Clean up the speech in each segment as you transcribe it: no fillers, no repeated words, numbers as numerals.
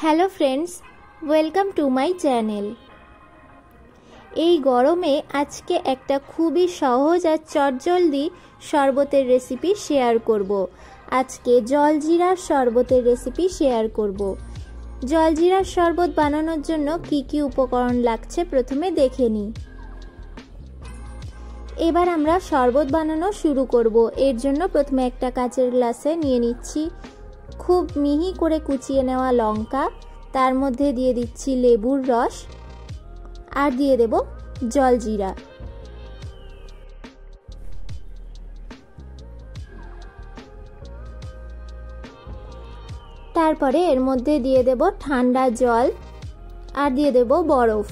Hello friends, welcome to my channel. এই গরমে আজকে একটা খুবই সহজ আর চটজলদি শরবতের রেসিপি শেয়ার করব। আজকে জলজিরার শরবতের রেসিপি শেয়ার করব। জলজিরার শরবত বানানোর জন্য কি কি উপকরণ লাগছে প্রথমে দেখে নিই। এবার আমরা শরবত বানানো শুরু করব। এর জন্য প্রথমে একটা কাঁচের গ্লাসে নিয়ে নিচ্ছি খুব মিহি করে কুচিয়ে নেওয়া লঙ্কা, তার মধ্যে দিয়ে দিচ্ছি লেবুর রস আর দিয়ে দেব জলজিরা। তারপরে এর মধ্যে দিয়ে দেব ঠান্ডা জল আর দিয়ে দেব বরফ।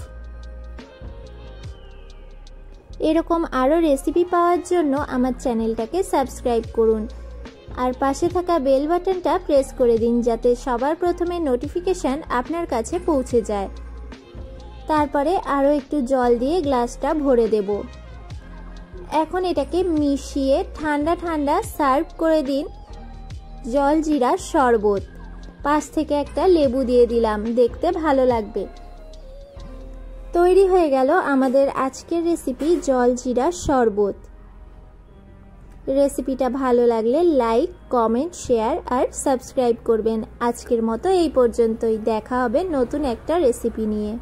এরকম আরও রেসিপি পাওয়ার জন্য আমার চ্যানেলটাকে সাবস্ক্রাইব করুন আর পাশে থাকা বেল বাটনটা প্রেস করে দিন যাতে সবার প্রথমে নোটিফিকেশান আপনার কাছে পৌঁছে যায়। তারপরে আরও একটু জল দিয়ে গ্লাসটা ভরে দেব। এখন এটাকে মিশিয়ে ঠান্ডা ঠান্ডা সার্ভ করে দিন জলজিরার শরবত। পাশ থেকে একটা লেবু দিয়ে দিলাম, দেখতে ভালো লাগবে। তৈরি হয়ে গেল আমাদের আজকের রেসিপি জলজিরার শরবত। রেসিপিটা ভালো লাগলে লাইক, কমেন্ট, শেয়ার আর সাবস্ক্রাইব করবেন। আজকের মতো এই পর্যন্তই। দেখা হবে নতুন একটা রেসিপি নিয়ে।